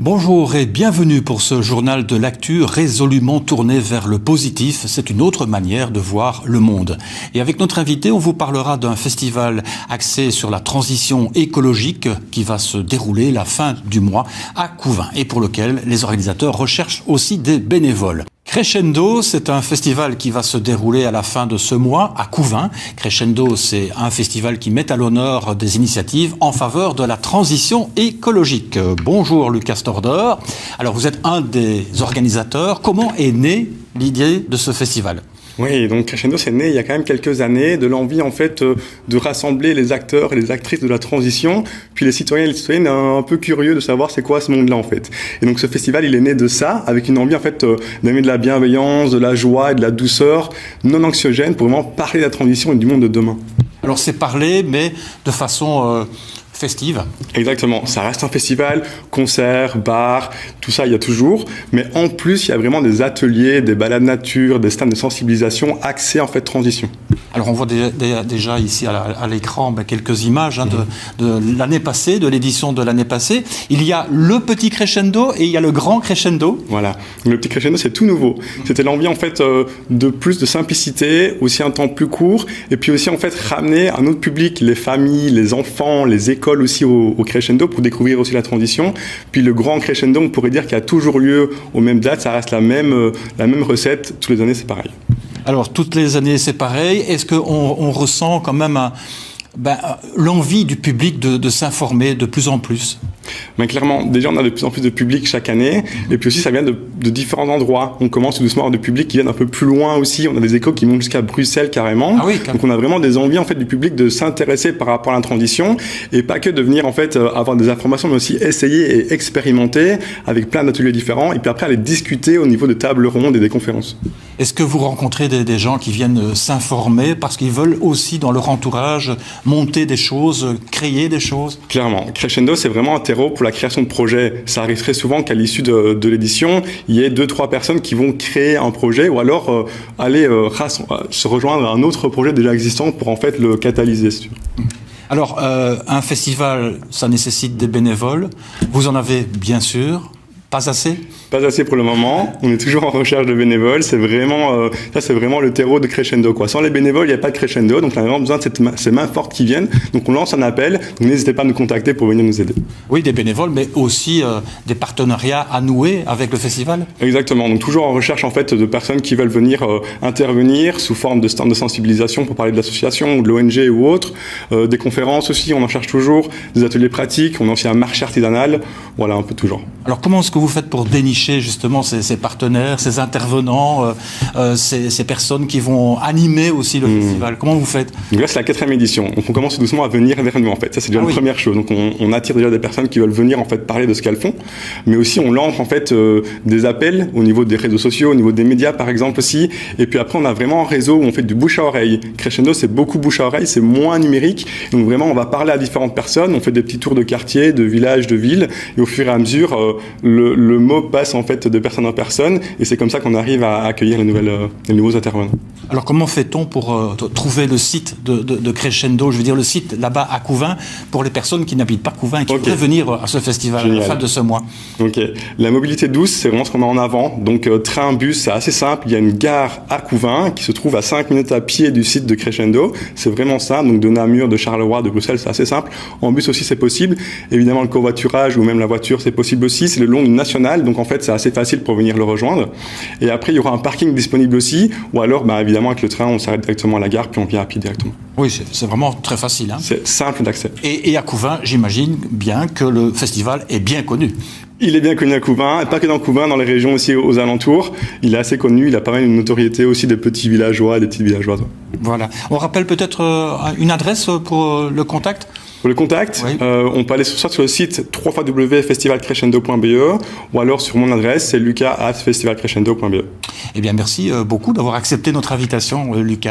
Bonjour et bienvenue pour ce journal de l'actu résolument tourné vers le positif. C'est une autre manière de voir le monde. Et avec notre invité, on vous parlera d'un festival axé sur la transition écologique qui va se dérouler la fin du mois à Couvain et pour lequel les organisateurs recherchent aussi des bénévoles. Crescendo, c'est un festival qui va se dérouler à la fin de ce mois à Couvain. Crescendo, c'est un festival qui met à l'honneur des initiatives en faveur de la transition écologique. Bonjour Lucas Stordeur. Alors vous êtes un des organisateurs. Comment est née l'idée de ce festival ? Oui, donc Crescendo, c'est né il y a quand même quelques années de l'envie en fait de rassembler les acteurs et les actrices de la transition, puis les citoyens et les citoyennes un peu curieux de savoir c'est quoi ce monde-là en fait. Et donc ce festival, il est né de ça, avec une envie en fait d'amener de la bienveillance, de la joie et de la douceur non anxiogène pour vraiment parler de la transition et du monde de demain. Alors c'est parler, mais de façon festive. Exactement, ça reste un festival, concerts, bars, tout ça il y a toujours, mais en plus il y a vraiment des ateliers, des balades nature, des stands de sensibilisation axés en fait transition. Alors on voit déjà ici à l'écran quelques images de l'année passée, de l'édition de l'année passée. Il y a le petit crescendo et il y a le grand crescendo. Voilà, le petit crescendo c'est tout nouveau. C'était l'envie en fait de plus de simplicité, aussi un temps plus court, et puis aussi en fait ramener un autre public, les familles, les enfants, les écoles aussi au crescendo pour découvrir aussi la transition. Puis le grand crescendo, on pourrait dire qu'il a toujours lieu aux mêmes dates, ça reste la même recette, toutes les années c'est pareil. Alors toutes les années c'est pareil, est-ce qu'on ressent quand même l'envie du public de s'informer de plus en plus ? Mais clairement, déjà on a de plus en plus de public chaque année, et puis aussi ça vient de différents endroits. On commence tout doucement à avoir de public qui viennent un peu plus loin aussi. On a des échos qui montent jusqu'à Bruxelles carrément. Ah oui, donc on a vraiment des envies en fait du public de s'intéresser par rapport à la transition, et pas que de venir en fait avoir des informations, mais aussi essayer et expérimenter avec plein d'ateliers différents, et puis après aller discuter au niveau de tables rondes et des conférences. Est-ce que vous rencontrez des gens qui viennent s'informer parce qu'ils veulent aussi dans leur entourage monter des choses, créer des choses ? Clairement, Crescendo c'est vraiment un terreau pour la création de projets. Ça arrive très souvent qu'à l'issue de l'édition, il y ait 2-3 personnes qui vont créer un projet ou alors aller se rejoindre à un autre projet déjà existant pour en fait le catalyser. Alors, un festival, ça nécessite des bénévoles. Vous en avez bien sûr. Pas assez ? Pas assez pour le moment. On est toujours en recherche de bénévoles. C'est vraiment, c'est vraiment le terreau de Crescendo, quoi. Sans les bénévoles, il n'y a pas de Crescendo. Donc, on a vraiment besoin de ces mains fortes qui viennent. Donc, on lance un appel. Donc, n'hésitez pas à nous contacter pour venir nous aider. Oui, des bénévoles, mais aussi des partenariats à nouer avec le festival. Exactement. Donc, toujours en recherche, en fait, de personnes qui veulent venir intervenir sous forme de stand de sensibilisation pour parler de l'association ou de l'ONG ou autre. Des conférences aussi, on en cherche toujours. Des ateliers pratiques. On a aussi un marché artisanal. Voilà, un peu tout genre. Alors, comment est-ce que vous faites pour dénicher justement ces partenaires, ces intervenants, ces personnes qui vont animer aussi le festival ? Comment vous faites ? Donc là, c'est la 4e édition. Donc on commence doucement à venir vers nous en fait. Ça, c'est déjà la première chose. Donc on attire déjà des personnes qui veulent venir en fait parler de ce qu'elles font. Mais aussi on lance en fait des appels au niveau des réseaux sociaux, au niveau des médias par exemple aussi. Et puis après on a vraiment un réseau où on fait du bouche à oreille. Crescendo, c'est beaucoup bouche à oreille, c'est moins numérique. Donc vraiment on va parler à différentes personnes. On fait des petits tours de quartier, de villages, de villes. Et au fur et à mesure, le mot passe en fait de personne en personne, et c'est comme ça qu'on arrive à accueillir les nouveaux intervenants. Alors comment fait-on pour trouver le site de Crescendo, je veux dire le site là-bas à Couvain, pour les personnes qui n'habitent pas Couvain et qui voudraient venir à ce festival à la fin de ce mois ? Ok. La mobilité douce, c'est vraiment ce qu'on met en avant. Donc train, bus, c'est assez simple. Il y a une gare à Couvain qui se trouve à 5 minutes à pied du site de Crescendo. C'est vraiment ça. Donc de Namur, de Charleroi, de Bruxelles, c'est assez simple. En bus aussi, c'est possible. Évidemment, le covoiturage ou même la voiture, c'est possible aussi. C'est le long d'une nationale, donc en fait, c'est assez facile pour venir le rejoindre. Et après, il y aura un parking disponible aussi, ou alors, évidemment, avec le train, on s'arrête directement à la gare, puis on vient à pied directement. Oui, c'est vraiment très facile. Hein. C'est simple d'accès. Et à Couvain, j'imagine bien que le festival est bien connu. Il est bien connu à Couvain, et pas que dans Couvain, dans les régions aussi aux alentours. Il est assez connu, il a pas mal une notoriété aussi des petits villageois, des petites villageoises. Voilà. On rappelle peut-être une adresse pour le contact ? Pour le contact, oui. On peut aller soit sur le site www.festivalcrescendo.be ou alors sur mon adresse, c'est lucas@festivalcrescendo.be. Eh bien, merci beaucoup d'avoir accepté notre invitation, Lucas.